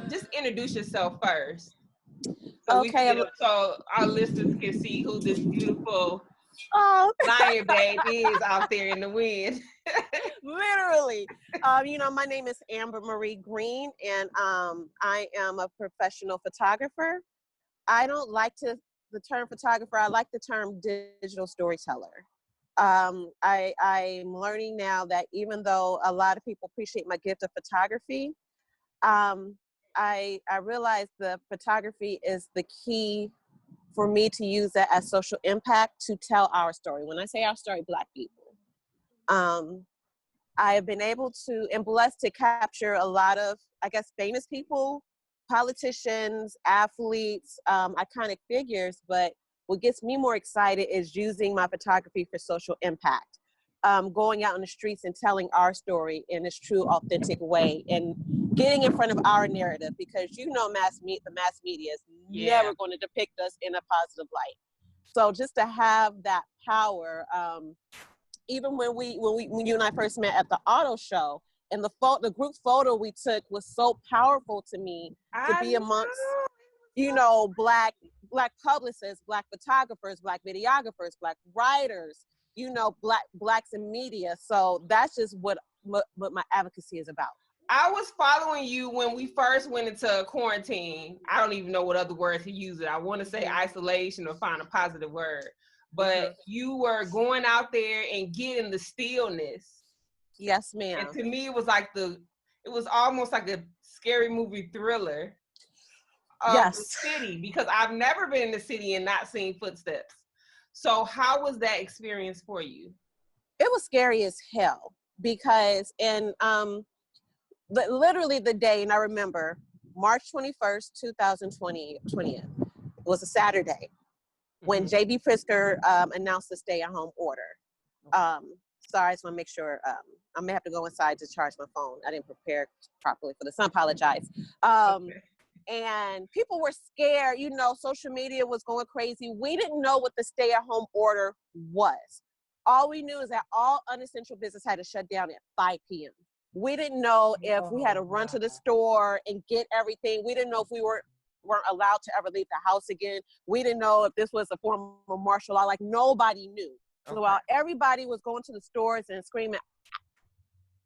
just introduce yourself first, Okay. so our listeners can see who this beautiful Oh, lion babe is out there in the wind. literally. My name is Amber Marie Green, and I am a professional photographer. I don't like the term photographer. I like the term digital storyteller. I'm learning now that even though a lot of people appreciate my gift of photography, I realize the photography is the key for me to use that as social impact to tell our story. When I say our story, Black people. I have been able to and blessed to capture a lot of, I guess, famous people, politicians, athletes, iconic figures. But what gets me more excited is using my photography for social impact. Going out in the streets and telling our story in this true, authentic way and getting in front of our narrative, because the mass media is never going to depict us in a positive light. So just to have that power, even when you and I first met at the auto show, and the group photo we took was so powerful to me to be amongst, black publicists, Black photographers, Black videographers, Black writers, blacks in media. So that's just what my advocacy is about. I was following you when we first went into quarantine. I don't even know what other word to use it. I want to say isolation or find a positive word. But you were going out there and getting the stillness. Yes, ma'am. And to me, it was almost like a scary movie thriller of the city, because I've never been in the city and not seen footsteps. So how was that experience for you? It was scary as hell, because literally the day, and I remember March 21st, 2020, was a Saturday when J.B. Pritzker announced the stay-at-home order. Sorry, I just want to make sure. I may have to go inside to charge my phone. I didn't prepare properly for this. I apologize. And people were scared. Social media was going crazy. We didn't know what the stay-at-home order was. All we knew is that all unessential business had to shut down at 5 p.m. We didn't know if we had to run to the store and get everything. We didn't know if we weren't allowed to ever leave the house again. We didn't know if this was a form of martial law. Like, nobody knew. So while everybody was going to the stores and screaming,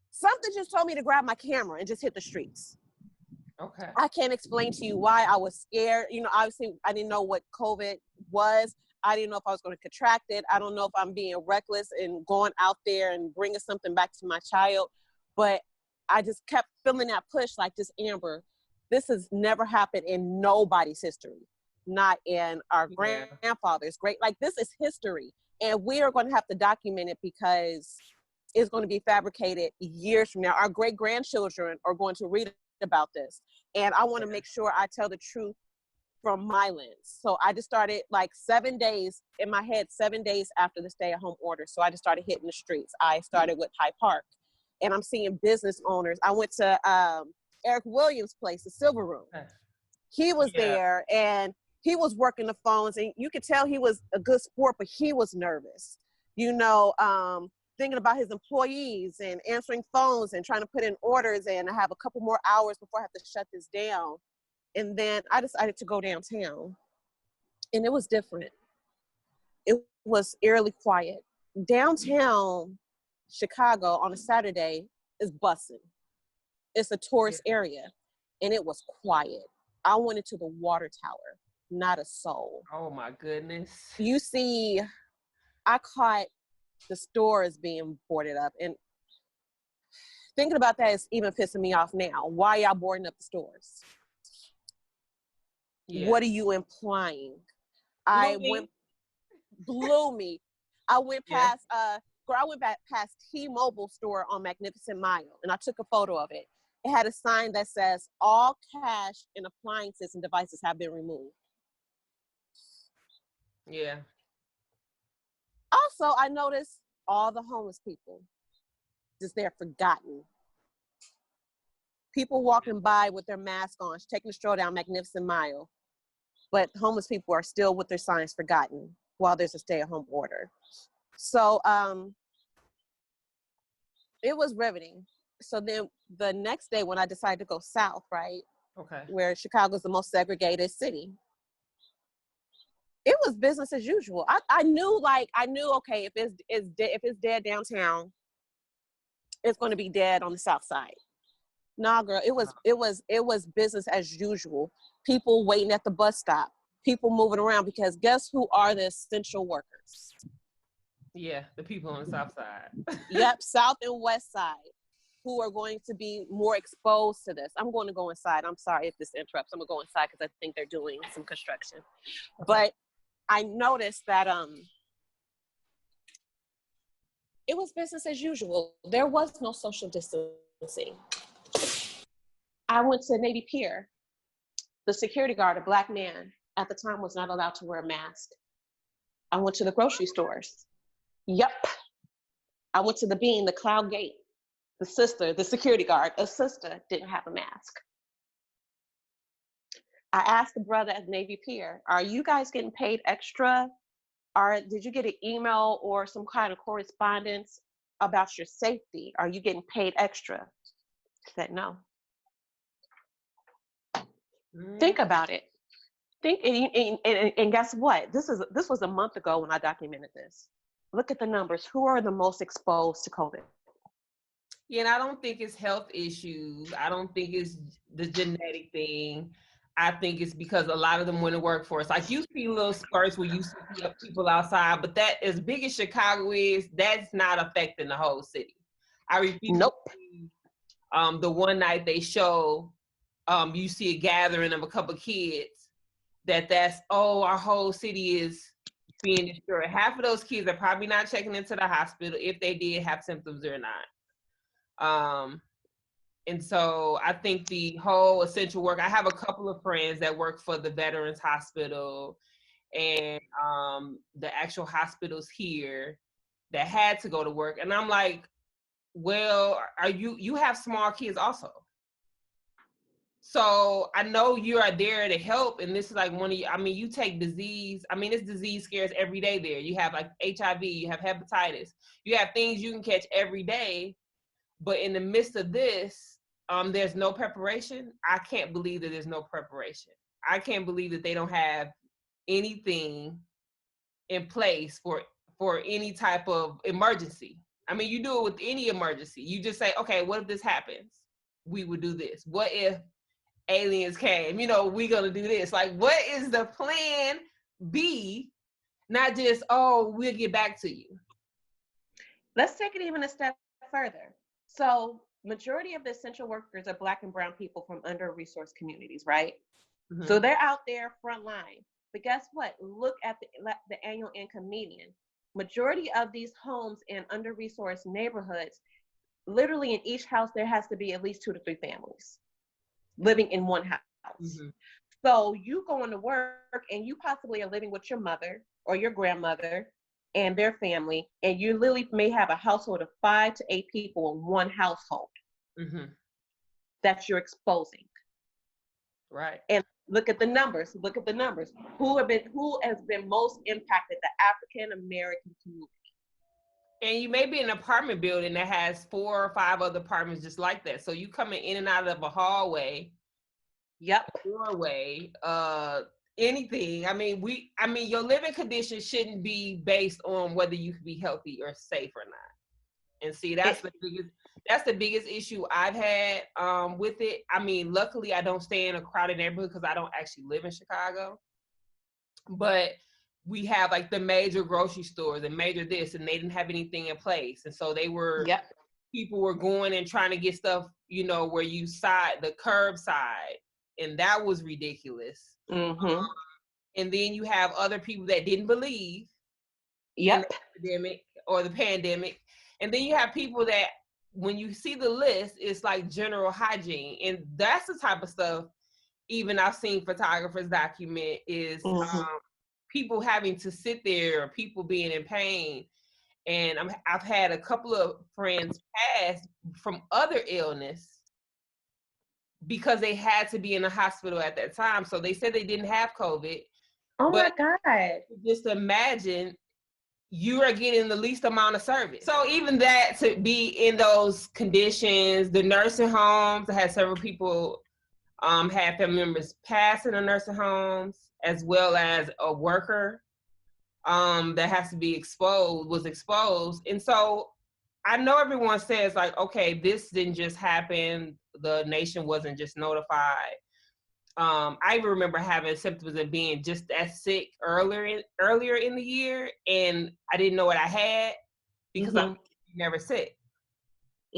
something just told me to grab my camera and just hit the streets. Okay. I can't explain to you why I was scared. Obviously I didn't know what COVID was. I didn't know if I was going to contract it. I don't know if I'm being reckless and going out there and bringing something back to my child. But I just kept feeling that push, like, this, Amber, this has never happened in nobody's history, not in our grandfather's like, this is history. And we are going to have to document it, because it's going to be fabricated years from now. Our great-grandchildren are going to read about this. And I want to make sure I tell the truth from my lens. So I just started, like, 7 days in my head, 7 days after the stay-at-home order. So I just started hitting the streets. I started with Hyde Park, and I'm seeing business owners. I went to Eric Williams' place, the Silver Room. He was there, and he was working the phones, and you could tell he was a good sport, but he was nervous, thinking about his employees and answering phones and trying to put in orders. And I have a couple more hours before I have to shut this down. And then I decided to go downtown, and it was different. It was eerily quiet. Downtown Chicago on a Saturday is bussing. It's a tourist area, and it was quiet. I went into the water tower, not a soul. Oh my goodness. You see, I caught the stores being boarded up, and thinking about that is even pissing me off now. Why y'all boarding up the stores? What are you implying? Blew me. I went past past T-Mobile store on Magnificent Mile, and I took a photo of it. It had a sign that says, all cash and appliances and devices have been removed. Yeah. Also, I noticed all the homeless people, just they're forgotten. People walking by with their mask on, taking a stroll down Magnificent Mile, but homeless people are still with their signs forgotten while there's a stay-at-home order. So it was riveting. So then the next day when I decided to go south, right? Okay. where Chicago's the most segregated city. It was business as usual. I knew, okay, if it's dead downtown, it's going to be dead on the south side. Nah, girl, it was business as usual. People waiting at the bus stop, people moving around, because guess who are the essential workers? Yeah, the people on the south side. Yep, south and west side, who are going to be more exposed to this. I'm going to go inside. I'm sorry if this interrupts. I'm gonna go inside because I think they're doing some construction. Okay. But I noticed that it was business as usual. There was no social distancing. I went to Navy Pier. The security guard, a Black man, at the time was not allowed to wear a mask. I went to the grocery stores. Yep. I went to the Bean, the Cloud Gate. The security guard, a sister, didn't have a mask. I asked the brother at Navy Pier, are you guys getting paid extra? Or did you get an email or some kind of correspondence about your safety? Are you getting paid extra? He said, no. Think about it. And guess what? This was a month ago when I documented this. Look at the numbers. Who are the most exposed to COVID? Yeah, and I don't think it's health issues. I don't think it's the genetic thing. I think it's because a lot of them went to workforce. Like you see little spurts where you see people outside, but that, as big as Chicago is, that's not affecting the whole city. I refuse Nope. to see, the one night they show, you see a gathering of a couple of kids, that's our whole city is being destroyed. Half of those kids are probably not checking into the hospital if they did have symptoms or not. And so I think the whole essential work, I have a couple of friends that work for the Veterans Hospital and the actual hospitals here that had to go to work. And I'm like, well, you have small kids also. So I know you are there to help. And this is like you take disease. This disease scares every day there. You have like HIV, you have hepatitis, you have things you can catch every day. But in the midst of this, there's no preparation. I can't believe that there's no preparation. I can't believe that they don't have anything in place for any type of emergency. You do it with any emergency. You just say, okay, what if this happens? We would do this. What if aliens came? We're going to do this. Like, what is the plan B? Not just, we'll get back to you. Let's take it even a step further. So majority of the essential workers are Black and brown people from under-resourced communities, right? Mm-hmm. So they're out there front line. But guess what? Look at the annual income median. Majority of these homes in under-resourced neighborhoods, literally in each house, there has to be at least 2 to 3 families living in one house. Mm-hmm. So you going to work and you possibly are living with your mother or your grandmother and their family, and you literally may have a household of 5 to 8 people in one household. Mm-hmm. That you're exposing. Right. And look at the numbers. Who has been most impacted? The African American community. And you may be in an apartment building that has 4 or 5 other apartments just like that. So you coming in and out of a hallway. Yep. Doorway, anything. Your living conditions shouldn't be based on whether you can be healthy or safe or not. And see, that's the biggest issue I've had with it. Luckily I don't stay in a crowded neighborhood because I don't actually live in Chicago. But we have like the major grocery stores and major this, and they didn't have anything in place. And so people were going and trying to get stuff, where you the curbside. And that was ridiculous. Mm-hmm. And then you have other people that didn't believe in the pandemic. And then you have people that, when you see the list, it's like general hygiene. And that's the type of stuff even I've seen photographers document is people having to sit there, or people being in pain. And I've had a couple of friends pass from other illness because they had to be in the hospital at that time. So they said they didn't have COVID. Oh my God. Just imagine you are getting the least amount of service. So even that, to be in those conditions, the nursing homes, I had several people had family members pass in the nursing homes, as well as a worker that has to be was exposed. And so I know everyone says like, okay, this didn't just happen. The nation wasn't just notified. I even remember having symptoms of being just as sick earlier in the year, and I didn't know what I had because I'm never sick.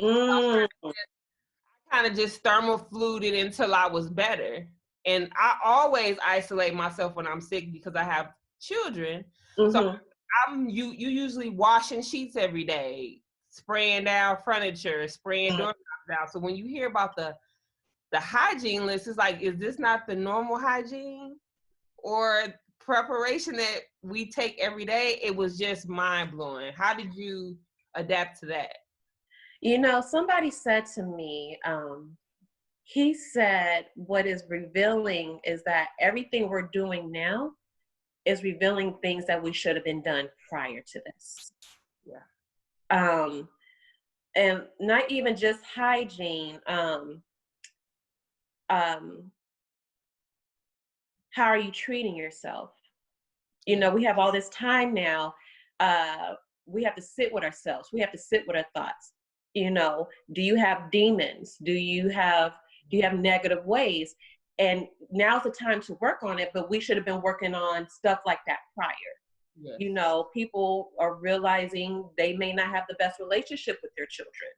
Mm. I kind of just thermal flued it until I was better. And I always isolate myself when I'm sick because I have children. So you usually washing sheets every day, spraying down furniture, spraying doorknobs out. So when you hear about the hygiene list, it's like, is this not the normal hygiene or preparation that we take every day? It was just mind blowing. How did you adapt to that? You know, somebody said to me, he said, what is revealing is that everything we're doing now is revealing things that we should have been done prior to this. Yeah. And not even just hygiene. How are you treating yourself? You know, we have all this time now. We have to sit with ourselves. We have to sit with our thoughts. You know, do you have demons? Do you have negative ways? And now's the time to work on it, but we should have been working on stuff like that prior. Yes. You know, people are realizing they may not have the best relationship with their children.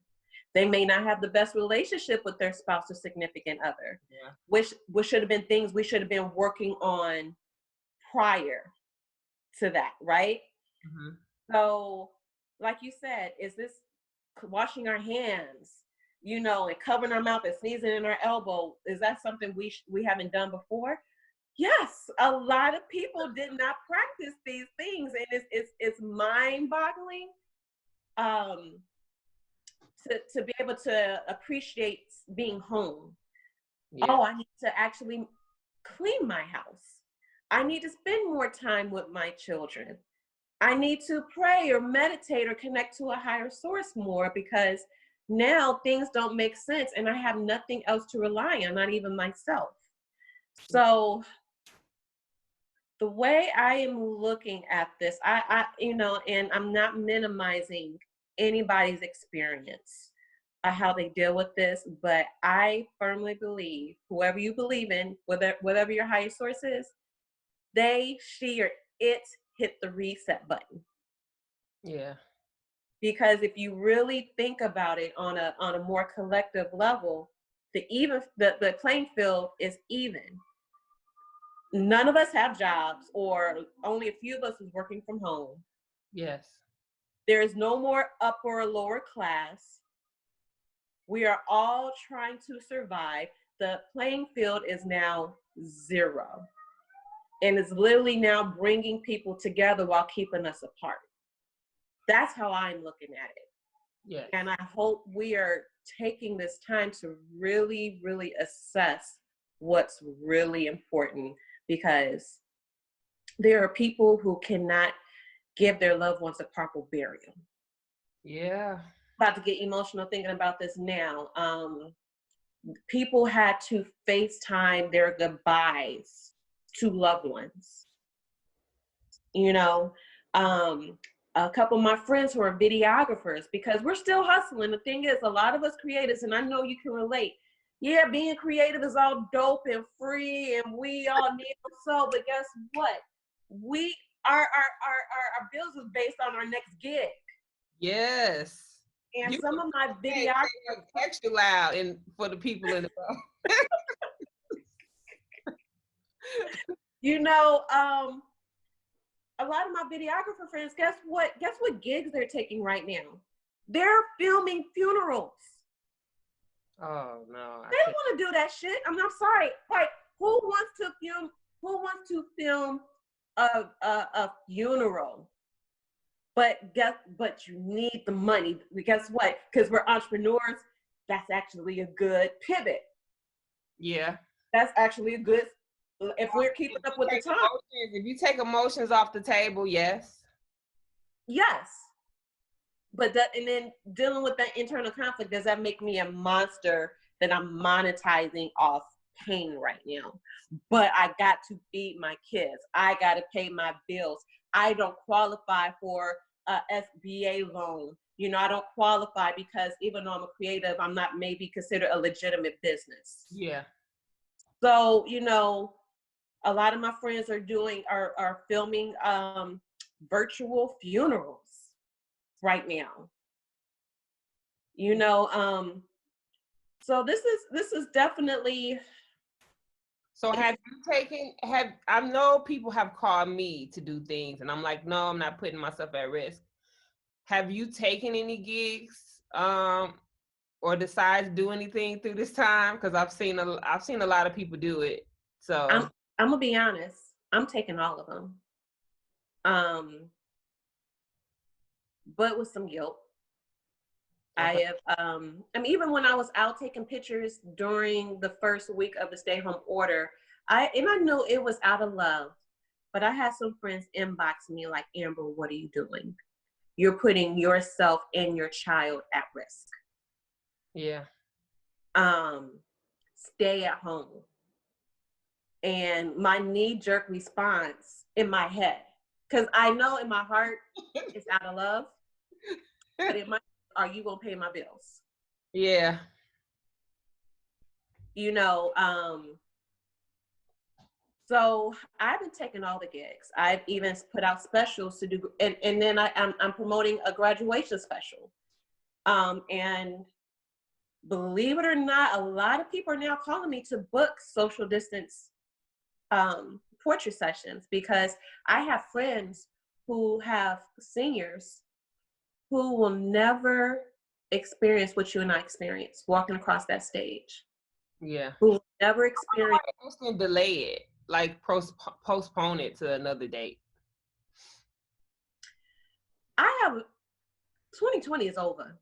They may not have the best relationship with their spouse or significant other, which should have been things we should have been working on prior to that, right? So, like you said, is this washing our hands, you know, and covering our mouth and sneezing in our elbow? Is that something we haven't done before? Yes, a lot of people did not practice these things, and it's mind-boggling to be able to appreciate being home. Yeah. Oh, I need to actually clean my house. I need to spend more time with my children. I need to pray or meditate or connect to a higher source more, because now things don't make sense and I have nothing else to rely on, not even myself. So the way I am looking at this, I you know, and I'm not minimizing anybody's experience, how they deal with this, but I firmly believe, whoever you believe in, whatever your higher source is, they, she, or it hit the reset button. Yeah. Because if you really think about it on a more collective level, the playing field is even. None of us have jobs, or only a few of us is working from home. Yes. There is no more upper or lower class. We are all trying to survive. The playing field is now zero. And it's literally now bringing people together while keeping us apart. That's how I'm looking at it. Yes. And I hope we are taking this time to really, really assess what's really important, because there are people who cannot give their loved ones a proper burial. Yeah. About to get emotional thinking about this now. People had to FaceTime their goodbyes to loved ones. You know, a couple of my friends who are videographers, because we're still hustling. The thing is, a lot of us creators, and I know you can relate. Yeah, being creative is all dope and free, and we all need so. But guess what? Our bills is based on our next gig. Yes. And some of my videographers extra loud and for the people in the phone. You know, a lot of my videographer friends, guess what gigs they're taking right now? They're filming funerals. Oh no. They don't want to do that shit. I'm sorry. Like, who wants to film a funeral? But you need the money. Guess what? Because we're entrepreneurs, that's actually a good pivot. Yeah. That's actually a good, if we're keeping up with the time. If you take emotions off the table, yes. Yes. But and then dealing with that internal conflict, does that make me a monster that I'm monetizing off pain right now, but I got to feed my kids. I got to pay my bills. I don't qualify for a SBA loan. You know, I don't qualify because even though I'm a creative, I'm not maybe considered a legitimate business. Yeah. So, you know, a lot of my friends are filming virtual funerals right now. You know, so this is definitely. So have you taken, I know people have called me to do things and I'm like, no, I'm not putting myself at risk. Have you taken any gigs or decided to do anything through this time? Because I've seen a lot of people do it. So I'm gonna be honest. I'm taking all of them. But with some guilt. okay. I mean, even when I was out taking pictures during the first week of the stay-home order, I know it was out of love, but I had some friends inbox me like, Amber, what are you doing? You're putting yourself and your child at risk. Yeah. Stay at home. And my knee-jerk response in my head, because I know in my heart it's out of love, but it might, are you gonna pay my bills? Yeah. You know, so I've been taking all the gigs. I've even put out specials to do, and then I'm promoting a graduation special. And believe it or not, a lot of people are now calling me to book social distance portrait sessions, because I have friends who have seniors who will never experience what you and I experienced walking across that stage. Yeah. Who will never experience. Instant delay it, like postpone it to another date. I have 2020 is over.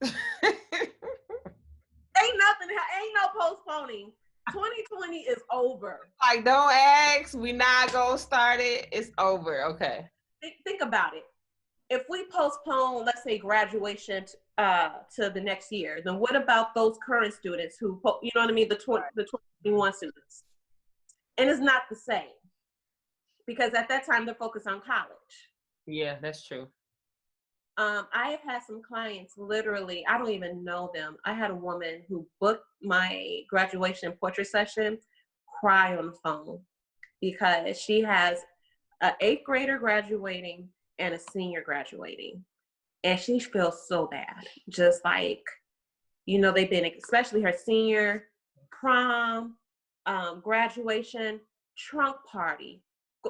Ain't no postponing. 2020 is over. Like, don't ask. We not gonna start it. It's over. Okay. Think about it. If we postpone, let's say, graduation to the next year, then what about those current students who, you know what I mean, the 2021 students? And it's not the same, because at that time they're focused on college. Yeah, that's true. I have had some clients, literally, I don't even know them. I had a woman who booked my graduation portrait session cry on the phone because she has an 8th grader graduating and a senior graduating. And she feels so bad. Just like, you know, they've been, especially her senior, prom, graduation, trunk party,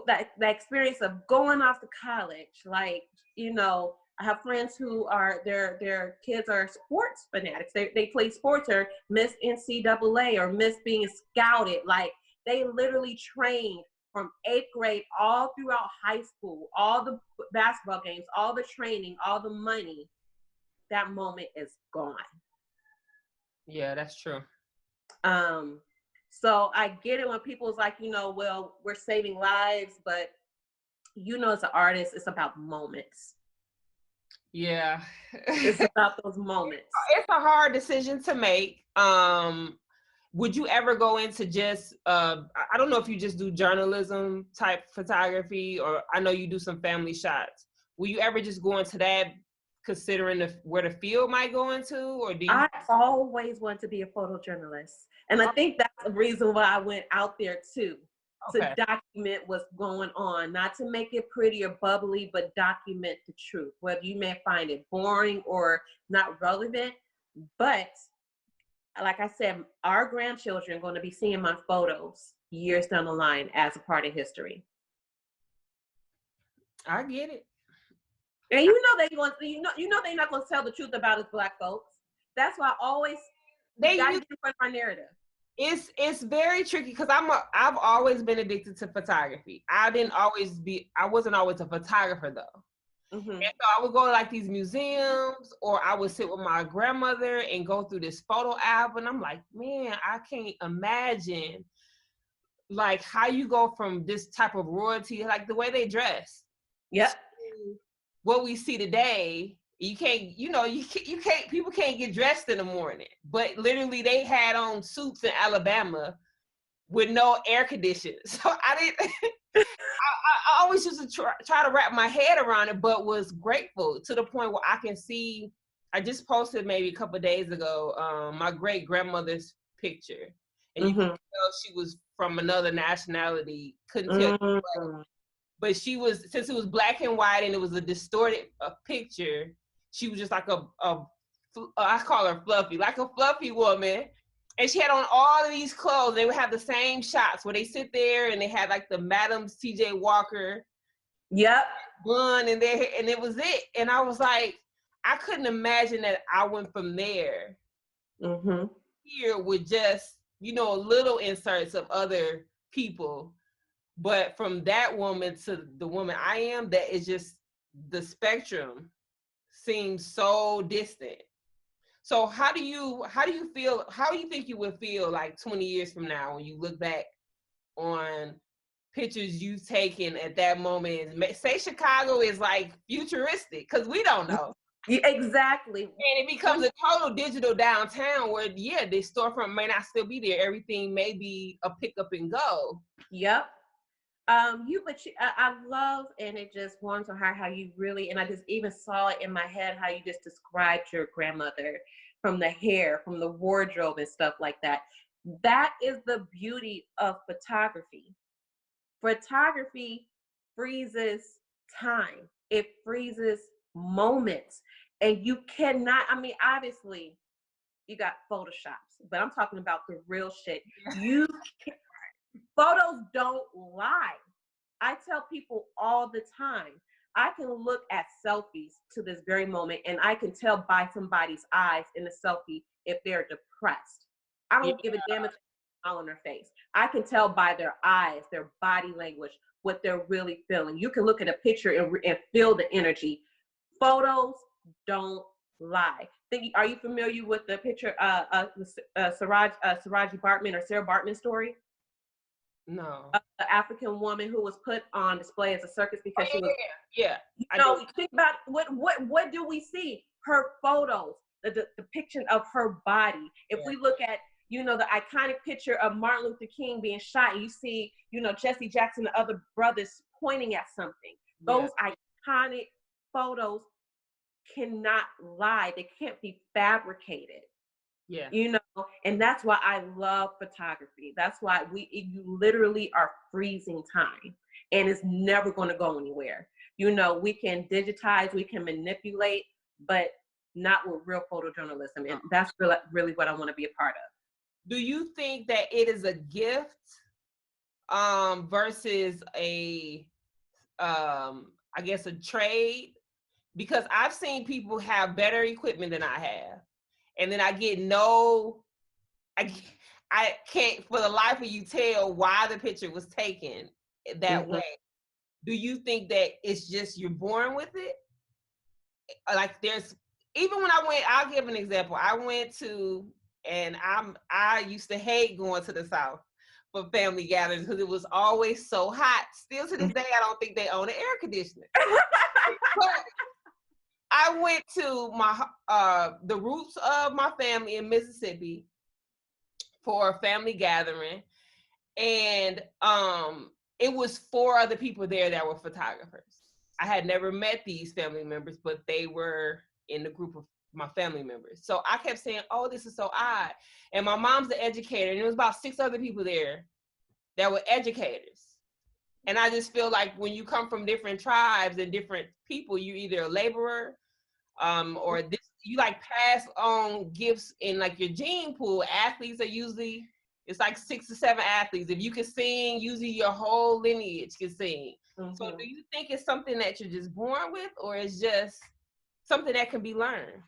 that experience of going off to college. Like, you know, I have friends who are, their kids are sports fanatics. They play sports or miss NCAA or miss being scouted. Like, they literally trained from 8th grade all throughout high school, all the basketball games, all the training, all the money. That moment is gone. Yeah, that's true. So I get it when people's like, you know, well, we're saving lives, but you know, as an artist, it's about moments. Yeah. It's about those moments. It's a hard decision to make. Would you ever go into just, I don't know if you just do journalism type photography, or I know you do some family shots. Will you ever just go into that, considering where the field might go into, or do you? I always want to be a photojournalist. And I think that's the reason why I went out there too, to document what's going on, not to make it pretty or bubbly, but document the truth, whether you may find it boring or not relevant. But like I said, our grandchildren are going to be seeing my photos years down the line as a part of history. I get it. And you know they're not going to tell the truth about us Black folks. That's why I always got to get in front of our narrative. It's very tricky because I've always been addicted to photography. I wasn't always a photographer though. Mm-hmm. And so I would go to like these museums, or I would sit with my grandmother and go through this photo album. And I'm like, man, I can't imagine like how you go from this type of royalty, like the way they dress. Yep. To what we see today, You can't, you can't, people can't get dressed in the morning. But literally they had on suits in Alabama with no air conditioning. So I didn't, I always used to try to wrap my head around it, but was grateful to the point where I can see, I just posted maybe a couple of days ago, my great grandmother's picture. And you could tell she was from another nationality, couldn't tell. But she was, since it was black and white and it was a distorted picture, she was just like I call her fluffy, like a fluffy woman. And she had on all of these clothes. They would have the same shots where they sit there and they had like the Madams TJ Walker. Yep. Bun and their hair, and it was it. And I was like, I couldn't imagine that I went from there here with just, little inserts of other people. But from that woman to the woman I am, that is just, the spectrum seems so distant. So how do you feel, how do you think you would feel like 20 years from now when you look back on pictures you've taken at that moment? Say Chicago is like futuristic, because we don't know. Yeah, exactly. And it becomes a total digital downtown where, the storefront may not still be there. Everything may be a pick up and go. Yep. I love, and it just warms my heart how you really, and I just even saw it in my head how you just described your grandmother, from the hair, from the wardrobe and stuff like that. That is the beauty of photography. Photography freezes time. It freezes moments. And you cannot, obviously you got Photoshops, but I'm talking about the real shit. Photos don't lie. I tell people all the time, I can look at selfies to this very moment and I can tell by somebody's eyes in the selfie if they're depressed. I don't give a damn if they smile on their face. I can tell by their eyes, their body language, what they're really feeling. You can look at a picture and feel the energy. Photos don't lie. Are you familiar with the picture, Saraji Bartman or Sarah Bartman story? No. The African woman who was put on display as a circus because she was. Yeah. Think about what do we see? Her photos, the depiction of her body. If we look at, the iconic picture of Martin Luther King being shot, you see, Jesse Jackson and the other brothers pointing at something. Those iconic photos cannot lie. They can't be fabricated. Yeah. And that's why I love photography. That's why you literally are freezing time, and it's never going to go anywhere. We can digitize, we can manipulate, but not with real photojournalism. And that's really what I want to be a part of. Do you think that it is a gift versus a I guess a trade? Because I've seen people have better equipment than I have, and then I can't for the life of you tell why the picture was taken that way. Do you think that it's just you're born with it? Like even when I'll give an example. I went to, and I used to hate going to the South for family gatherings because it was always so hot. Still to this day, I don't think they own an air conditioner. But I went to the roots of my family in Mississippi for a family gathering, and it was 4 other people there that were photographers. I had never met these family members, but they were in the group of my family members. So I kept saying, oh, this is so odd. And my mom's an educator, and there was about 6 other people there that were educators. And I just feel like when you come from different tribes and different people, you're either a laborer or you like pass on gifts in like your gene pool. Athletes are usually, it's like 6 or 7 athletes. If you can sing, usually your whole lineage can sing. So do you think it's something that you're just born with, or it's just something that can be learned?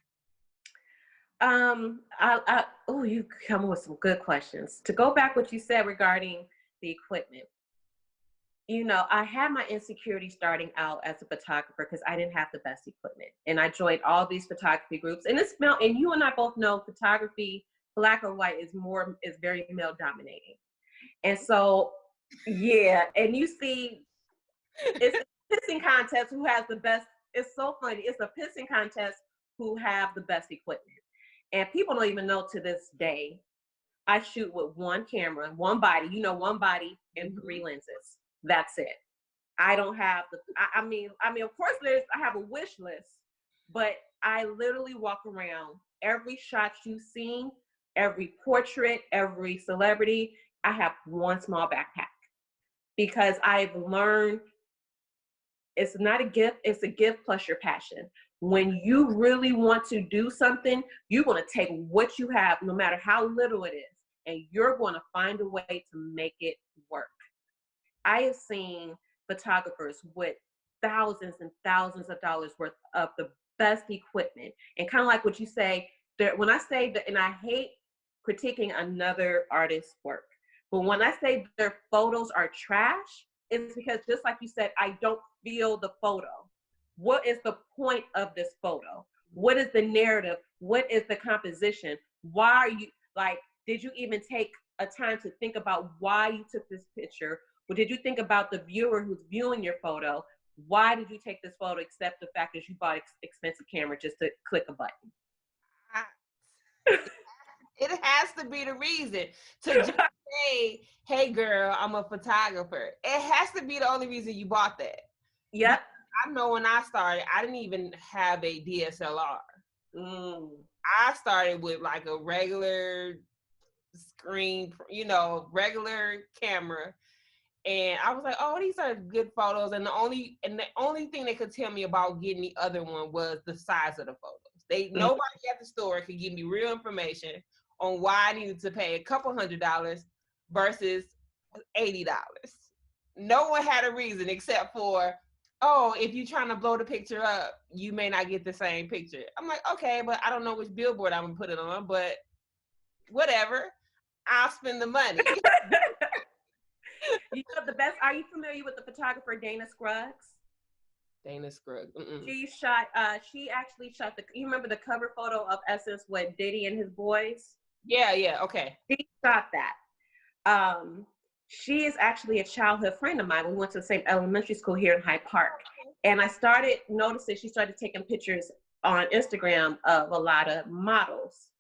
You come with some good questions. To go back what you said regarding the equipment, I had my insecurity starting out as a photographer because I didn't have the best equipment, and I joined all these photography groups, and and you and I both know photography, black or white, is very male dominating. And so, and you see, it's a pissing contest who has the best. It's so funny. It's a pissing contest who have the best equipment. And people don't even know to this day, I shoot with one camera, one body, one body and 3 lenses. That's it. I don't have I mean, of course I have a wish list, but I literally walk around every shot you've seen, every portrait, every celebrity. I have one small backpack because I've learned it's not a gift, it's a gift plus your passion. When you really want to do something, you're going to take what you have, no matter how little it is, and you're going to find a way to make it work. I have seen photographers with thousands and thousands of dollars worth of the best equipment. And kind of like what you say, when I say that, and I hate critiquing another artist's work, but when I say their photos are trash, it's because just like you said, I don't feel the photo. What is the point of this photo? What is the narrative? What is the composition? Why are you, like, did you even take a time to think about why you took this picture? Or did you think about the viewer who's viewing your photo? Why did you take this photo except the fact that you bought expensive camera just to click a button? It has to be the reason to just say, hey girl, I'm a photographer. It has to be the only reason you bought that. Yep. I know when I started, I didn't even have a DSLR. I started with like a regular screen, regular camera. And I was like, oh, these are good photos. And the only thing they could tell me about getting the other one was the size of the photos. Nobody at the store could give me real information on why I needed to pay a couple $100 versus $80. No one had a reason except for, oh, if you're trying to blow the picture up, you may not get the same picture. I'm like, okay, but I don't know which billboard I'm gonna put it on, but whatever. I'll spend the money. You know the best, are you familiar with the photographer Dana Scruggs? Dana Scruggs. She actually shot you remember the cover photo of Essence with Diddy and his boys? Yeah, okay. She shot that. She is actually a childhood friend of mine. We went to the same elementary school here in Hyde Park. And I started noticing she started taking pictures on Instagram of a lot of models.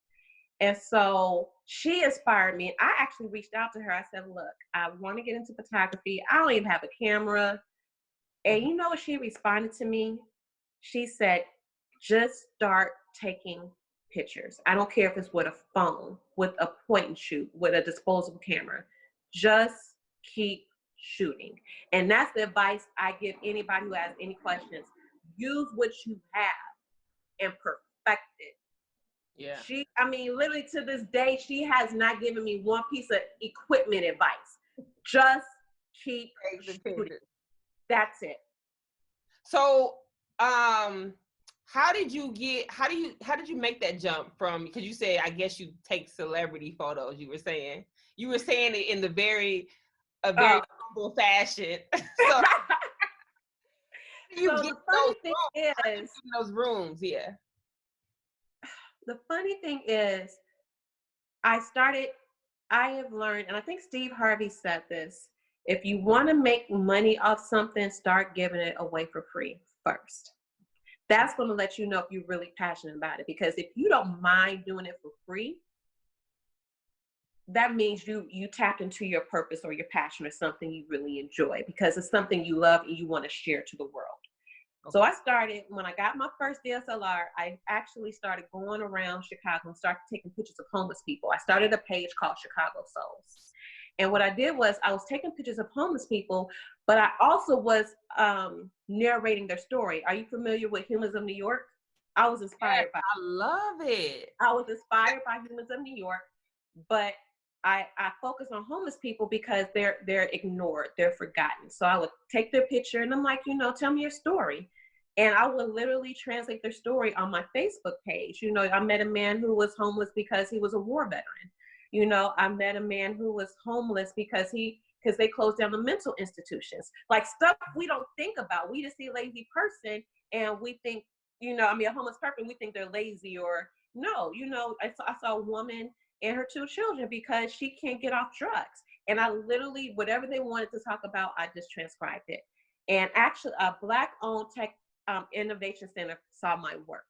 And so she inspired me. I actually reached out to her. I said, look, I want to get into photography. I don't even have a camera. And you know what she responded to me? She said, just start taking pictures. I don't care if it's with a phone, with a point and shoot, with a disposable camera. Just keep shooting. And that's the advice I give anybody who has any questions. Use what you have and perfect it. Yeah. Literally to this day, she has not given me one piece of equipment advice. Just keep shooting. That's it. So, how did you make that jump from, because you say, I guess you take celebrity photos, you were saying it in a very humble fashion. So, you get the funny thing is, those rooms, yeah. The funny thing is, I have learned, and I think Steve Harvey said this, if you want to make money off something, start giving it away for free first. That's going to let you know if you're really passionate about it. Because if you don't mind doing it for free, that means you tapped into your purpose or your passion or something you really enjoy, because it's something you love and you want to share to the world. So I started, when I got my first DSLR, I actually started going around Chicago and started taking pictures of homeless people. I started a page called Chicago Souls. And what I did was I was taking pictures of homeless people, but I also was narrating their story. Are you familiar with Humans of New York? I was inspired by it. I love it. I was inspired by Humans of New York, but I focus on homeless people because they're ignored, they're forgotten. So I would take their picture and I'm like, tell me your story. And I would literally translate their story on my Facebook page. I met a man who was homeless because he was a war veteran. I met a man who was homeless because they closed down the mental institutions. Like stuff we don't think about. We just see a lazy person and we think, a homeless person, we think they're lazy or no, I saw a woman and her 2 children because she can't get off drugs. And I literally, whatever they wanted to talk about, I just transcribed it. And actually a Black-owned tech innovation center saw my work.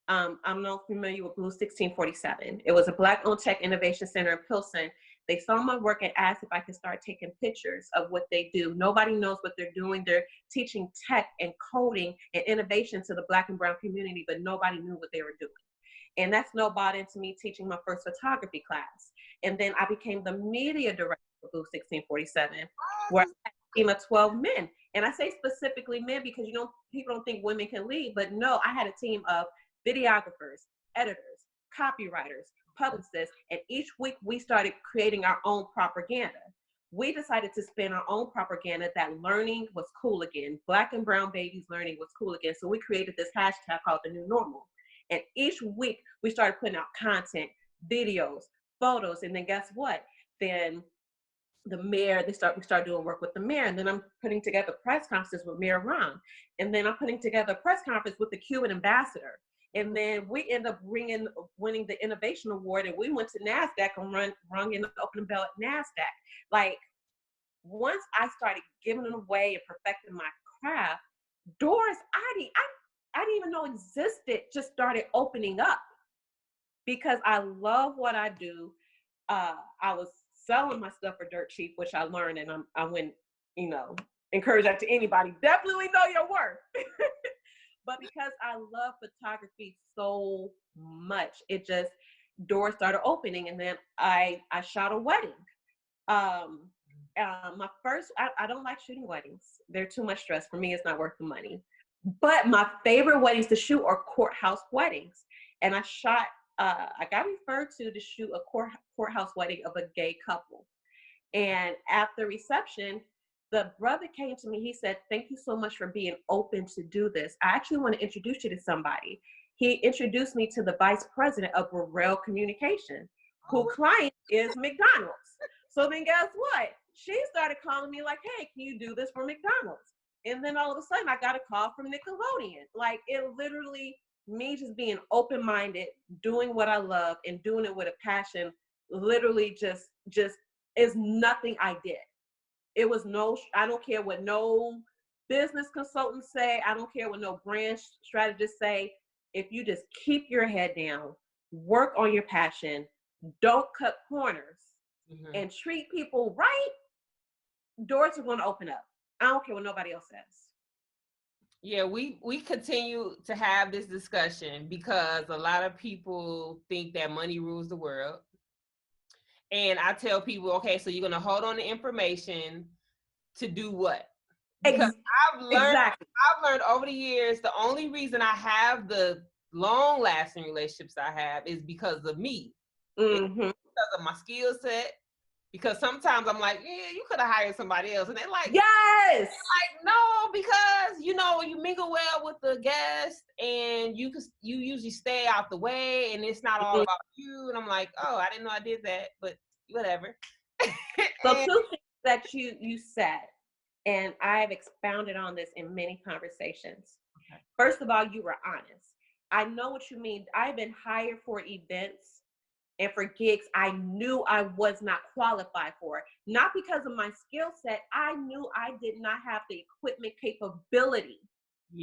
I'm not familiar with Blue 1647. It was a Black-owned tech innovation center in Pilsen. They saw my work and asked if I could start taking pictures of what they do. Nobody knows what they're doing. They're teaching tech and coding and innovation to the Black and brown community, but nobody knew what they were doing. And that snowballed into me teaching my first photography class. And then I became the media director for Blue 1647, where I had a team of 12 men. And I say specifically men because people don't think women can lead, but no, I had a team of videographers, editors, copywriters, publicists, and each week we started creating our own propaganda. We decided to spin our own propaganda that learning was cool again. Black and brown babies learning was cool again. So we created this hashtag called the new normal. And each week we started putting out content, videos, photos, and then guess what? Then the mayor, we start doing work with the mayor, and then I'm putting together press conferences with Mayor Ron, and then I'm putting together a press conference with the Cuban ambassador, and then we end up winning the innovation award, and we went to NASDAQ and rung in the opening bell at NASDAQ. Like, once I started giving them away and perfecting my craft, doors I didn't even know existed just started opening up because I love what I do. I was selling my stuff for dirt cheap, which I learned, and I wouldn't, encourage that to anybody. Definitely know your worth. But because I love photography so much, it just, doors started opening, and then I shot a wedding. My first, I don't like shooting weddings. They're too much stress. For me, it's not worth the money. But my favorite weddings to shoot are courthouse weddings. And I shot, I got referred to shoot a courthouse wedding of a gay couple. And at the reception, the brother came to me. He said, "Thank you so much for being open to do this. I actually want to introduce you to somebody." He introduced me to the vice president of Burrell Communication, whose client is McDonald's. So then guess what? She started calling me like, "Hey, can you do this for McDonald's?" And then all of a sudden I got a call from Nickelodeon. Like, it literally, me just being open-minded, doing what I love and doing it with a passion, literally just is nothing I did. It was I don't care what no business consultants say. I don't care what no brand strategists say. If you just keep your head down, work on your passion, don't cut corners, and treat people right, doors are going to open up. I don't care what nobody else says. Yeah, we continue to have this discussion because a lot of people think that money rules the world. And I tell people, okay, so you're going to hold on to information to do what? Because I've learned over the years, the only reason I have the long-lasting relationships I have is because of me. It's because of my skill set. Because sometimes I'm like, yeah, you could have hired somebody else. And they're like, yes. Like, no, because, you mingle well with the guest and you usually stay out the way and it's not all about you. And I'm like, oh, I didn't know I did that, but whatever. So two things that you said, and I've expounded on this in many conversations. Okay. First of all, you were honest. I know what you mean. I've been hired for events and for gigs I knew I was not qualified for. Not because of my skill set. I knew I did not have the equipment capability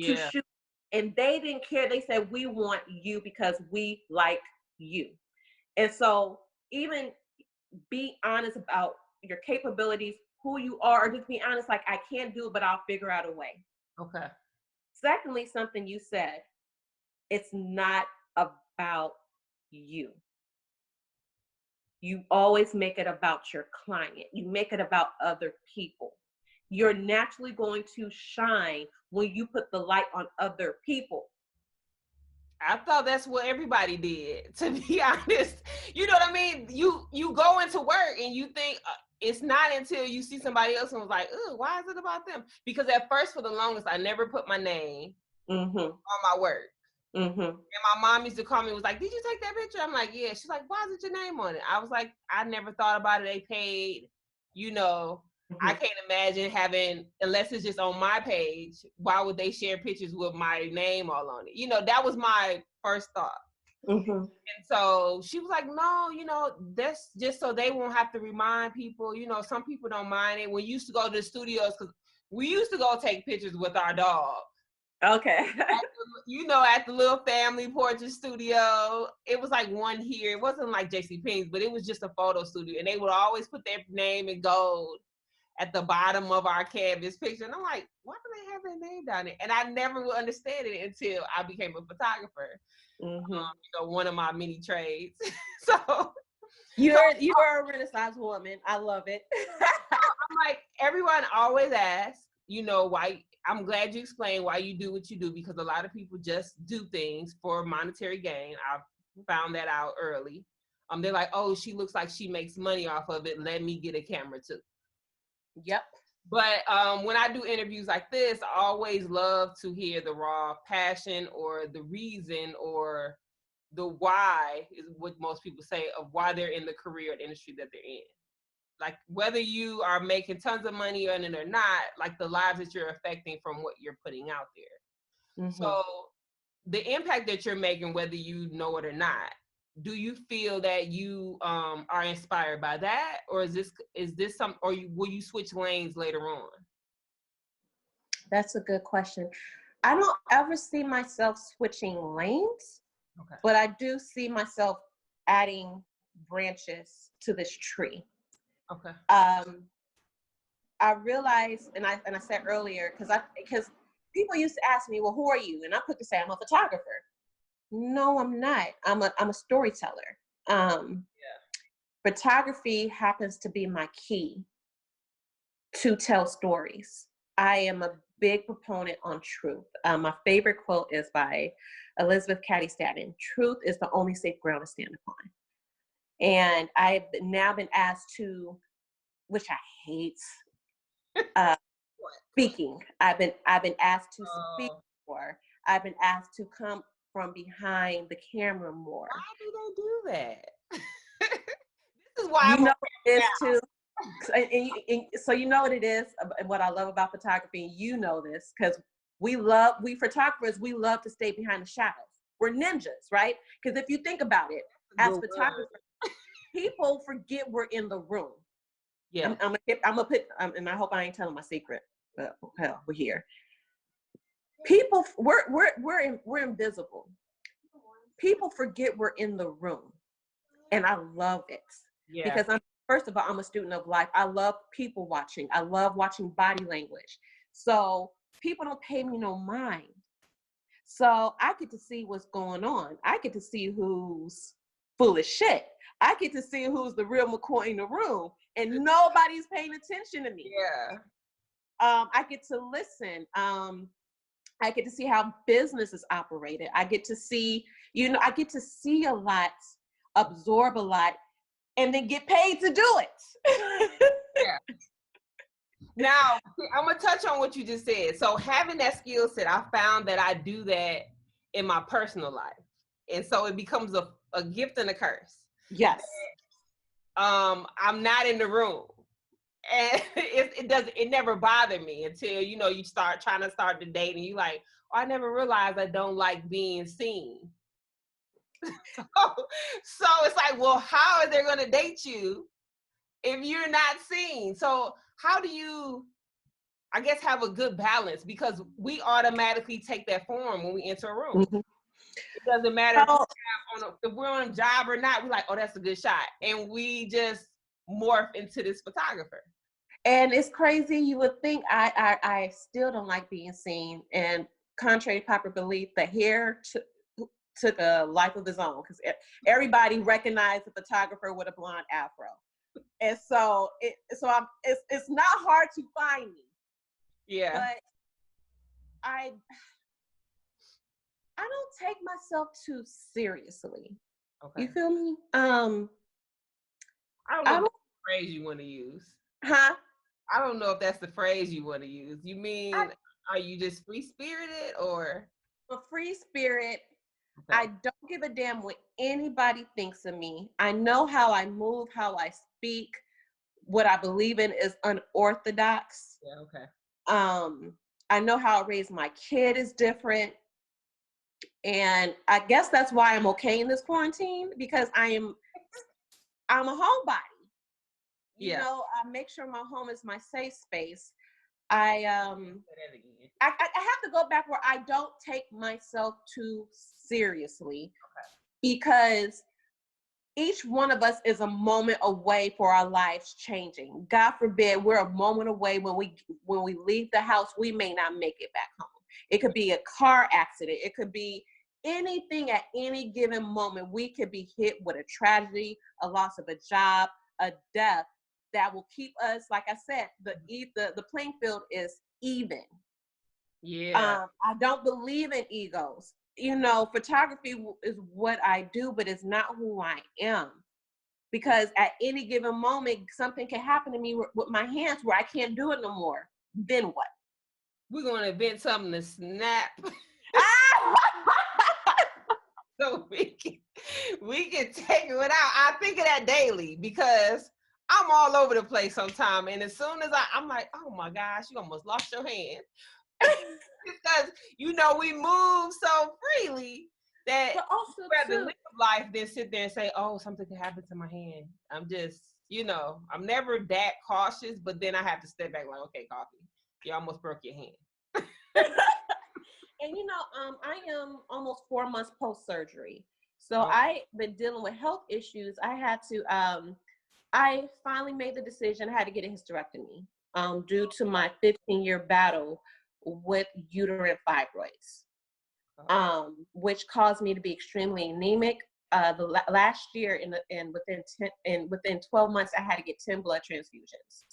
to shoot. And they didn't care. They said, "We want you because we like you." And so even be honest about your capabilities, who you are, or just be honest, like, I can't do it, but I'll figure out a way. Okay. Secondly, something you said, it's not about you. You always make it about your client. You make it about other people. You're naturally going to shine when you put the light on other people. I thought that's what everybody did, to be honest. You know what I mean? You go into work and you think it's not until you see somebody else and was like, oh, why is it about them? Because at first, for the longest, I never put my name on my work. And my mom used to call me and was like, "Did you take that picture?" I'm like, "Yeah." She's like, "Why is it your name on it?" I was like, I never thought about it. They paid, I can't imagine having, unless it's just on my page, why would they share pictures with my name all on it? That was my first thought. And so she was like, "No, that's just so they won't have to remind people. Some people don't mind it." We used to go to the studios because we used to go take pictures with our dog. Okay. At the little family portrait studio, it was like one here. It wasn't like JC Penney's, but it was just a photo studio. And they would always put their name in gold at the bottom of our canvas picture. And I'm like, why do they have their name down there? And I never would understand it until I became a photographer. One of my many trades. So you're a Renaissance woman. I love it. I'm like, everyone always asks, why. I'm glad you explained why you do what you do, because a lot of people just do things for monetary gain. I found that out early. They're like, oh, she looks like she makes money off of it. Let me get a camera too. Yep. But when I do interviews like this, I always love to hear the raw passion or the reason or the why, is what most people say, of why they're in the career or the industry that they're in. Like, whether you are making tons of money or not, like the lives that you're affecting from what you're putting out there. So the impact that you're making, whether you know it or not, do you feel that you are inspired by that, or is this some, or will you switch lanes later on? That's a good question. I don't ever see myself switching lanes, but I do see myself adding branches to this tree. Okay. I realized, and I said earlier, because people used to ask me, well, who are you? And I quickly say, I'm a photographer. No, I'm not. I'm a storyteller. Photography happens to be my key to tell stories. I am a big proponent on truth. My favorite quote is by Elizabeth Cady Stanton. Truth is the only safe ground to stand upon. And I've now been asked to, which I hate, speaking. I've been asked to speak more. I've been asked to come from behind the camera more. Why do they do that? This is why it is too. And so you know what it is, and what I love about photography, and you know this, because we photographers, we love to stay behind the shadows. We're ninjas, right? Because if you think about it, as photographers, people forget we're in the room. Yeah, I'm gonna put, and I hope I ain't telling my secret, but hell, we're here. People, we're invisible. People forget we're in the room, and I love it because first of all, I'm a student of life. I love people watching. I love watching body language. So people don't pay me no mind. So I get to see what's going on. I get to see who's full of shit. I get to see who's the real McCoy in the room, and nobody's paying attention to me. Yeah. I get to listen. I get to see how business is operated. I get to see, I get to see a lot, absorb a lot, and then get paid to do it. Yeah. Now, I'm going to touch on what you just said. So having that skill set, I found that I do that in my personal life. And so it becomes a gift and a curse. Yes. I'm not in the room. And it never bothered me until, you start trying to start the date and you like, oh, I never realized I don't like being seen. So it's like, well, how are they going to date you if you're not seen? So how do you, I guess, have a good balance? Because we automatically take that form when we enter a room. Mm-hmm. It doesn't matter if we're on a job or not. We're like, oh, that's a good shot. And we just morph into this photographer. And it's crazy. You would think I still don't like being seen. And contrary to popular belief, the hair took a life of its own, because everybody recognized the photographer with a blonde afro. And so it's not hard to find me. Yeah. But I don't take myself too seriously. Okay. You feel me? I don't know if that's the phrase you want to use. Huh? I don't know if that's the phrase you want to use. You mean, are you just free-spirited or? A free spirit. Okay. I don't give a damn what anybody thinks of me. I know how I move, how I speak. What I believe in is unorthodox. Yeah, okay. I know how I raise my kid is different. And I guess that's why I'm okay in this quarantine, because I'm a homebody. You know, I make sure my home is my safe space. I have to go back where I don't take myself too seriously, because each one of us is a moment away for our lives changing. God forbid we're a moment away when we leave the house, we may not make it back home. It could be a car accident. It could be anything at any given moment. We could be hit with a tragedy, a loss of a job, a death that will keep us, like I said, the playing field is even. Yeah. I don't believe in egos. You know, photography is what I do, but it's not who I am. Because at any given moment, something can happen to me with my hands where I can't do it no more. Then what? We're going to invent something to snap. So we can take it without. I think of that daily because I'm all over the place sometimes. And as soon as I'm like, oh my gosh, you almost lost your hand. Because, you know, we move so freely that also I'd rather live life than sit there and say, oh, something could happen to my hand. I'm just, you know, I'm never that cautious, but then I have to step back like, okay, Coffe, you almost broke your hand. And you know, I am almost 4 months post-surgery. So I've been dealing with health issues. I had to, I finally made the decision. I had to get a hysterectomy due to my 15-year battle with uterine fibroids, which caused me to be extremely anemic. Last year, within 12 months, I had to get 10 blood transfusions.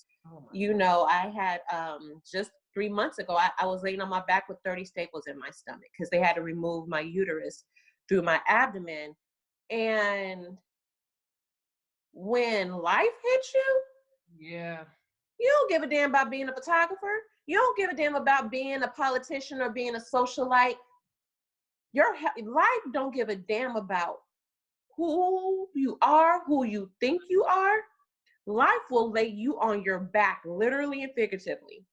You know, I had just 3 months ago, I was laying on my back with 30 staples in my stomach because they had to remove my uterus through my abdomen. And when life hits you, yeah, you don't give a damn about being a photographer. You don't give a damn about being a politician or being a socialite. Your life don't give a damn about who you are, who you think you are. Life will lay you on your back, literally and figuratively.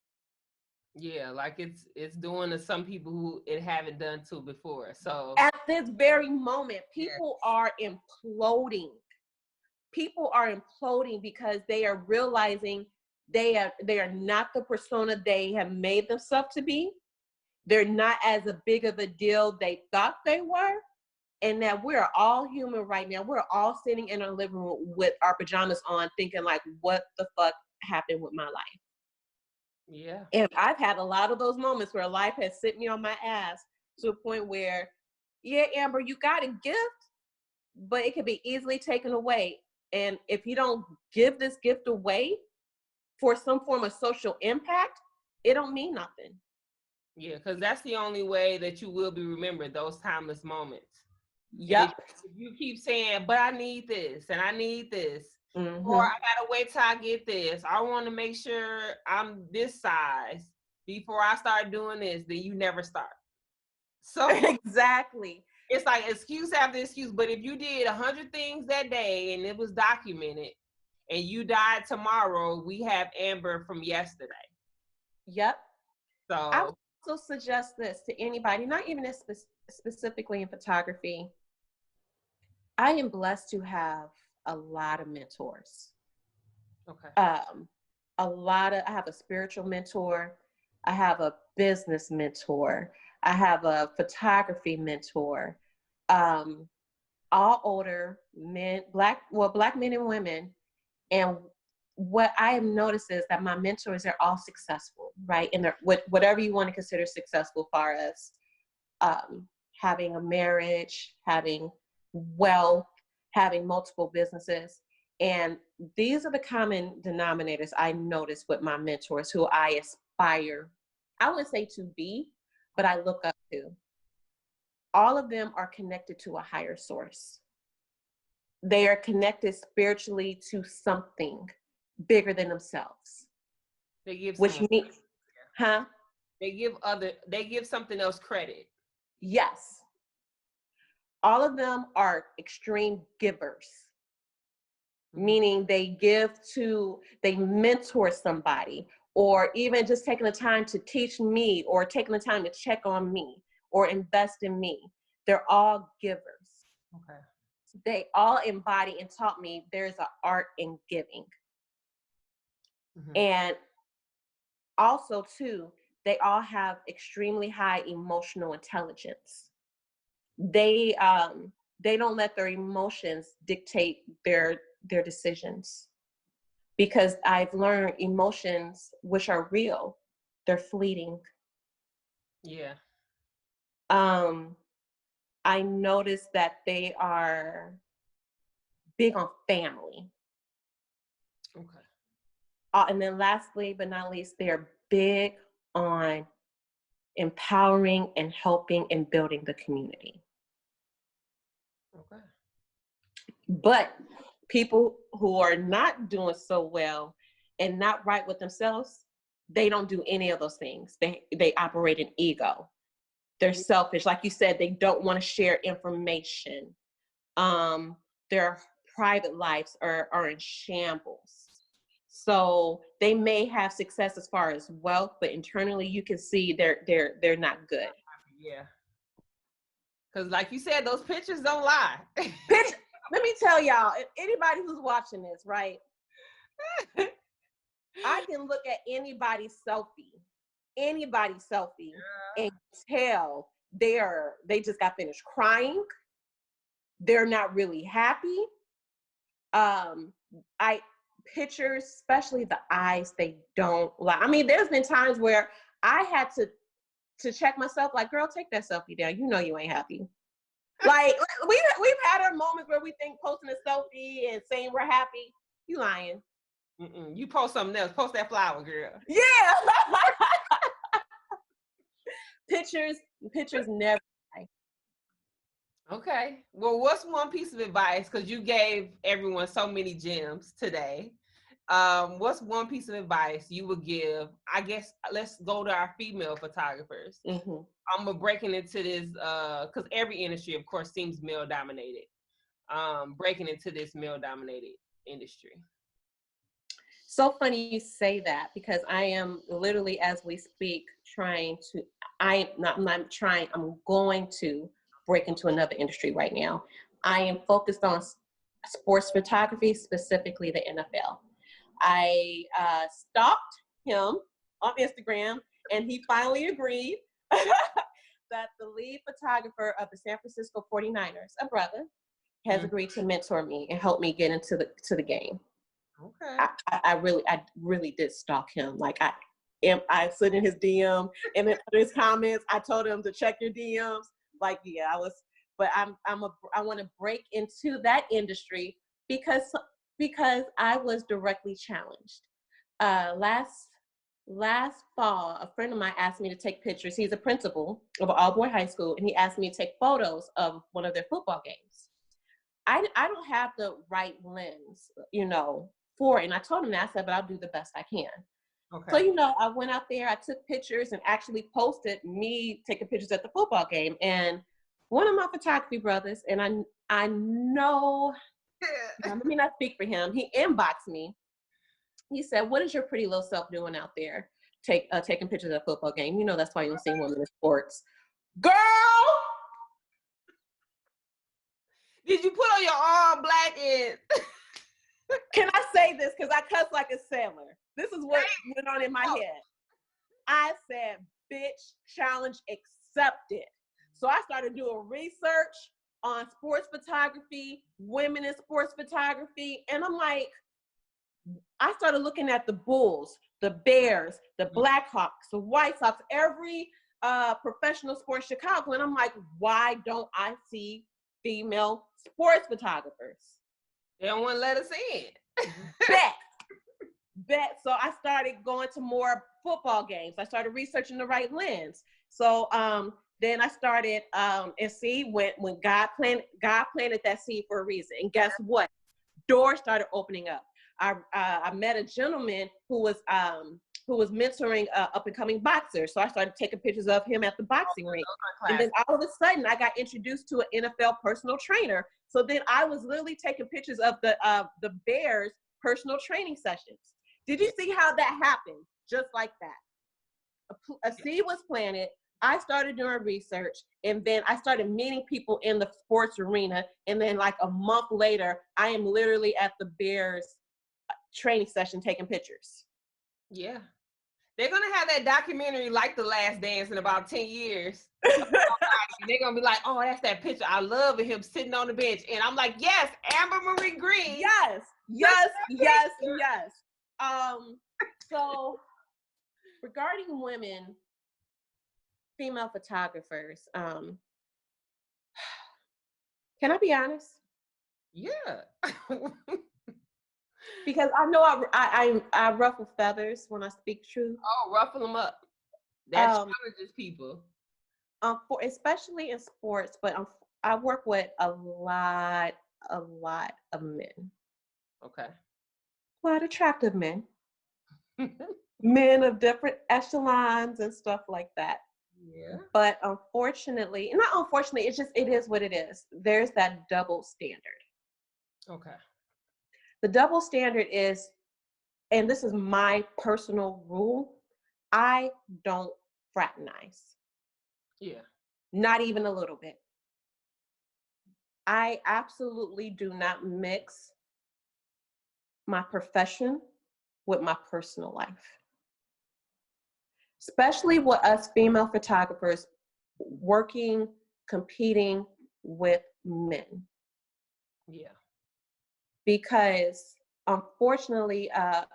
Yeah, like it's doing to some people who it haven't done to before. So at this very moment, people are imploding. People are imploding because they are realizing they are not the persona they have made themselves to be. They're not as a big of a deal they thought they were. And that we're all human right now. We're all sitting in our living room with our pajamas on thinking like, what the fuck happened with my life? Yeah. And I've had a lot of those moments where life has sit me on my ass to a point where, yeah, Amber, you got a gift, but it can be easily taken away. And if you don't give this gift away for some form of social impact, it don't mean nothing. Yeah, because that's the only way that you will be remembered, those timeless moments. Yep. If you keep saying, but I need this and I need this, Mm-hmm. or I gotta wait till I get this, I want to make sure I'm this size before I start doing this, then you never start. So exactly. It's like excuse after excuse. But if you did 100 things that day and it was documented and you died tomorrow, we have Amber from yesterday. Yep. So I also suggest this to anybody, not even specifically in photography. I am blessed to have a lot of mentors. okay. I have a spiritual mentor. I have a business mentor. I have a photography mentor. All older men, black men and women. And what I have noticed is that my mentors are all successful, right? And they're whatever you want to consider successful, far as having a marriage, having wealth, having multiple businesses. And these are the common denominators I notice with my mentors who I aspire, I wouldn't say to be, but I look up to. All of them are connected to a higher source. They are connected spiritually to something bigger than themselves. They give Which means, huh? They give something else credit. Yes. All of them are extreme givers. Meaning they mentor somebody, or even just taking the time to teach me, or taking the time to check on me, or invest in me. They're all givers. Okay. They all embody and taught me there's an art in giving. And also too, they all have extremely high emotional intelligence. They don't let their emotions dictate their decisions, because I've learned emotions, which are real, they're fleeting. Yeah. I noticed that they are big on family. Okay. And then lastly, but not least, they're big on empowering and helping and building the community. Okay. But people who are not doing so well and not right with themselves, they don't do any of those things. They operate in ego. They're selfish. Like you said, they don't want to share information. Their private lives are in shambles. So they may have success as far as wealth, but internally you can see they're not good. Yeah. Because like you said, those pictures don't lie. Let me tell y'all, anybody who's watching this, right? I can look at anybody's selfie, and tell they just got finished crying. They're not really happy. Pictures, especially the eyes, they don't lie. I mean, there's been times where I had to check myself, like, girl, take that selfie down. You know you ain't happy. Like, we've had our moments where we think posting a selfie and saying we're happy, you lying. You post something else. Post that flower, girl. Yeah. Pictures never lie. Okay. Well, what's one piece of advice? Because you gave everyone so many gems today. What's one piece of advice you would give? I guess let's go to our female photographers. Mm-hmm. I'm breaking into this because every industry, of course, seems male dominated. Breaking into this male dominated industry. So funny you say that, because I am literally, as we speak, I'm going to break into another industry right now. I am focused on sports photography, specifically the NFL. I stalked him on Instagram, and he finally agreed that the lead photographer of the San Francisco 49ers, a brother, has agreed to mentor me and help me get into the game. Okay. I really did stalk him. Like I slid in his DM, and then under his comments, I told him to check your DMs. Like, yeah, but I want to break into that industry because I was directly challenged. Last fall, a friend of mine asked me to take pictures. He's a principal of an all-boy high school, and he asked me to take photos of one of their football games. I don't have the right lens, for it. And I told him that. I said, but I'll do the best I can. Okay. So, I went out there, I took pictures and actually posted me taking pictures at the football game. And one of my photography brothers, and I know, let me not speak for him, he inboxed me. He said, what is your pretty little self doing out there taking pictures at a football game? That's why you don't see women in sports. Girl! Did you put on your all black and... Can I say this? Because I cuss like a sailor. This is what went on in my head. I said, bitch, challenge accepted. So I started doing research on sports photography, women in sports photography. And I'm like, I started looking at the Bulls, the Bears, the Blackhawks, the White Sox, every professional sports in Chicago. And I'm like, why don't I see female sports photographers? They don't want to let us in. Bet. So I started going to more football games. I started researching the right lens. So then I started and see when God planted that seed for a reason. And guess what? Doors started opening up. I met a gentleman who was mentoring up and coming boxers. So I started taking pictures of him at the boxing ring. And then all of a sudden I got introduced to an NFL personal trainer. So then I was literally taking pictures of the Bears personal training sessions. Did you see how that happened? Just like that. A seed was planted. I started doing research, and then I started meeting people in the sports arena. And then like a month later, I am literally at the Bears training session taking pictures. Yeah. They're gonna have that documentary like The Last Dance in about 10 years. They're gonna be like, oh, that's that picture. I love him sitting on the bench. And I'm like, yes, Amber Marie Green. Yes. So regarding women, female photographers, can I be honest? Yeah. Because I know I ruffle feathers when I speak truth. Oh, ruffle them up. That challenges people. Especially in sports, but I work with a lot of men. Okay. A lot of attractive men. Men of different echelons and stuff like that. Yeah. But unfortunately, not unfortunately, it is what it is. There's that double standard. Okay. The double standard is, and this is my personal rule, I don't fraternize. Yeah. Not even a little bit. I absolutely do not mix my profession with my personal life. Especially with us female photographers working, competing with men. Yeah. Because unfortunately, a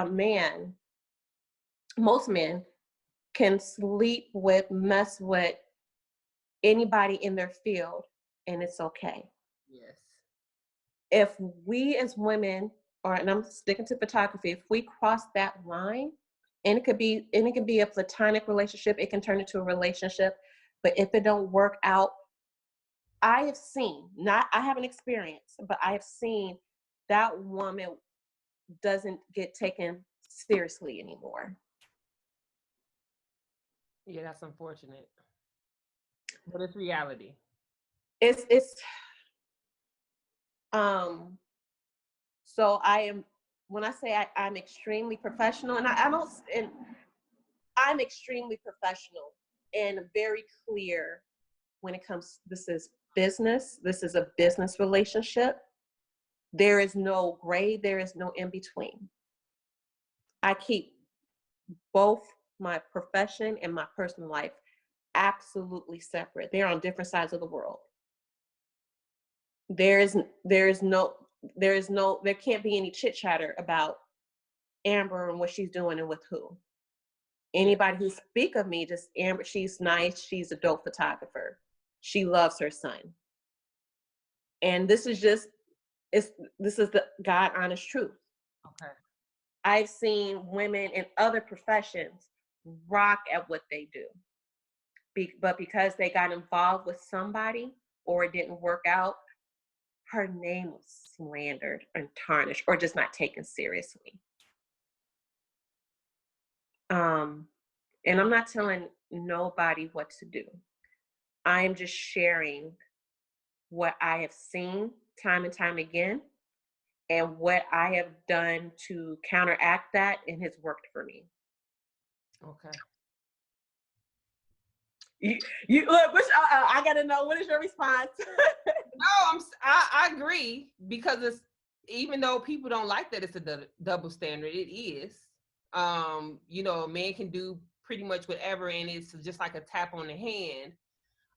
man, most men can sleep with, mess with anybody in their field, and it's okay. Yes. If we as women, and I'm sticking to photography, if we cross that line, and it could be a platonic relationship, it can turn into a relationship, but if it don't work out, I have seen, I haven't experienced, but I have seen that woman doesn't get taken seriously anymore. Yeah, that's unfortunate. But it's reality. So when I say I'm extremely professional, and I'm extremely professional and very clear when it comes, this is business, this is a business relationship. There is no gray, there is no in between. I keep both my profession and my personal life absolutely separate. They're on different sides of the world. There can't be any chit chatter about Amber and what she's doing and with who. Anybody who speak of me, just Amber, she's nice, she's a dope photographer. She loves her son. And this is the God honest truth. Okay. I've seen women in other professions rock at what they do. But because they got involved with somebody or it didn't work out, her name was slandered and tarnished or just not taken seriously. And I'm not telling nobody what to do. I am just sharing what I have seen time and time again and what I have done to counteract that, and has worked for me. Okay. You look, I gotta know, what is your response? No, I agree, because it's, even though people don't like that it's a double standard, it is. A man can do pretty much whatever, and it's just like a tap on the hand.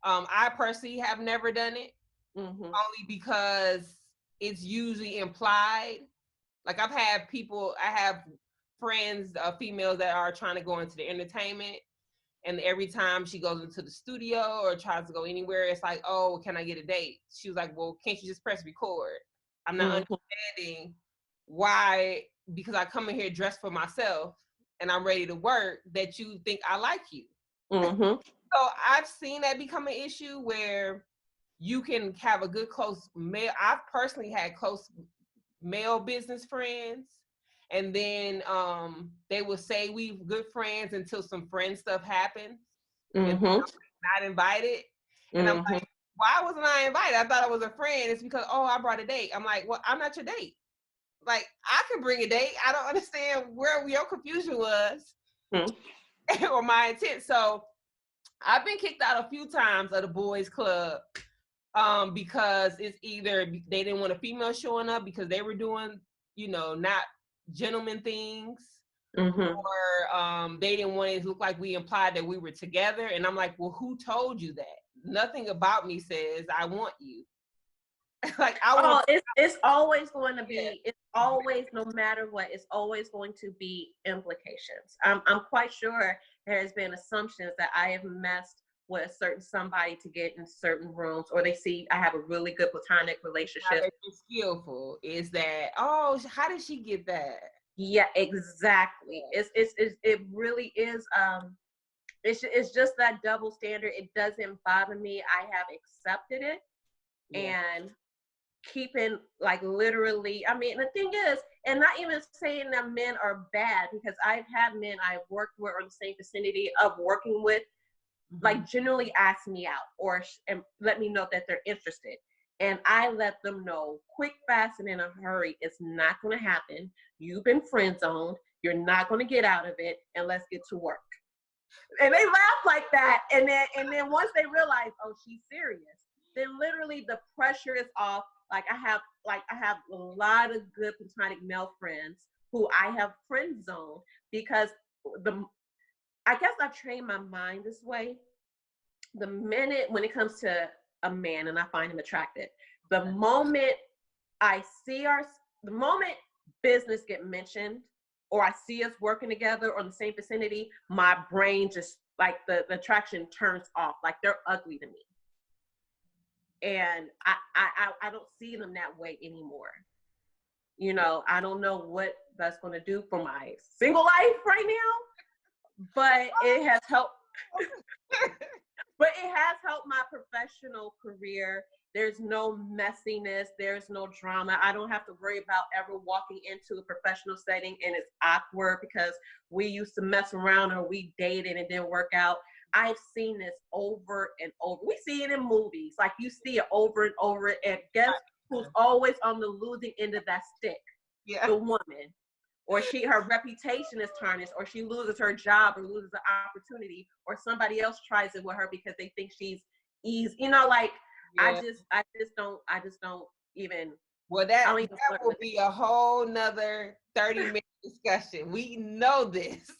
I personally have never done it, only because it's usually implied. Like I have friends, females that are trying to go into the entertainment, and every time she goes into the studio or tries to go anywhere, it's like, oh, can I get a date? She was like, well, can't you just press record? I'm not understanding why, because I come in here dressed for myself and I'm ready to work, that you think I like you. So I've seen that become an issue where you can have a good close male. I've personally had close male business friends, and then they will say we good friends until some friend stuff happens, and I'm not invited. And I'm like, why wasn't I invited? I thought I was a friend. It's because, oh, I brought a date. I'm like, well, I'm not your date. Like, I can bring a date. I don't understand where your confusion was or my intent. So I've been kicked out a few times of the boys club because it's either they didn't want a female showing up because they were doing, not gentleman things, or they didn't want it to look like we implied that we were together. And I'm like, well, who told you that? Nothing about me says I want you. Like, it's always going to be, it's always, no matter what, it's always going to be implications. I'm quite sure there has been assumptions that I have messed with a certain somebody to get in certain rooms, or they see I have a really good platonic relationship. Skillful is that, oh, how did she get that? Yeah, exactly. It really is. It's just that double standard. It doesn't bother me. I have accepted it, and keeping, like, literally, I mean, the thing is, and not even saying that men are bad, because I've had men I've worked with or in the same vicinity of working with, like, generally ask me out or and let me know that they're interested. And I let them know quick, fast, and in a hurry, it's not going to happen. You've been friend zoned. You're not going to get out of it, and let's get to work. And they laugh like that. And then once they realize, oh, she's serious, then literally the pressure is off. I have a lot of good platonic male friends who I have friend zoned, because I guess I've trained my mind this way. The minute, when it comes to a man and I find him attractive, the moment the moment business get mentioned, or I see us working together or in the same vicinity, my brain just, like, the attraction turns off. Like, they're ugly to me. And I don't see them that way anymore. You know, I don't know what that's going to do for my single life right now, but it has helped. But it has helped my professional career. There's no messiness. There's no drama. I don't have to worry about ever walking into a professional setting and it's awkward because we used to mess around or we dated and it didn't work out. I've seen this over and over. We see it in movies. Like, you see it over and over. And guess who's always on the losing end of that stick? Yeah. The woman. Or her reputation is tarnished, or she loses her job or loses an opportunity, or somebody else tries it with her because they think she's easy. You know, like, I just don't even. Well, that will be a whole nother 30-minute discussion. We know this.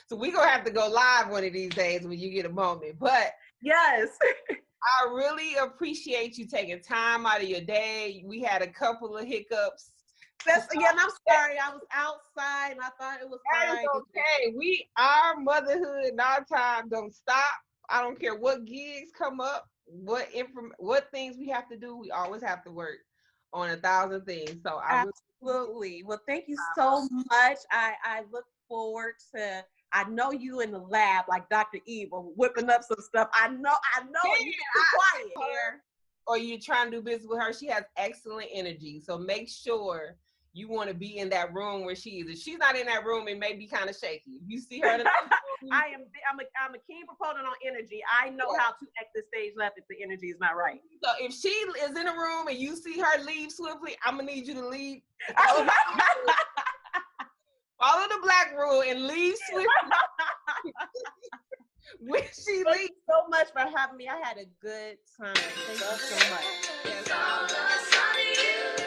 So we're going to have to go live one of these days when you get a moment. But yes, I really appreciate you taking time out of your day. We had a couple of hiccups. Again, I'm sorry. I was outside and I thought it was fine. Okay. Our motherhood and our time don't stop. I don't care what gigs come up, what things we have to do. We always have to work on 1,000 things. So absolutely. Well, thank you so much. I look forward to. I know you in the lab, like Dr. Eva, whipping up some stuff. I know. You've been quiet here. Or you're trying to do business with her. She has excellent energy. So make sure you want to be in that room where she is. If she's not in that room, it may be kind of shaky. If you see her in the room, I'm a keen proponent on energy. I know how to exit stage left if the energy is not right. So if she is in a room and you see her leave swiftly, I'm gonna need you to leave. Follow the black rule and leave swiftly. When she Thank leaves. you so much for having me. I had a good time. Thank you so much.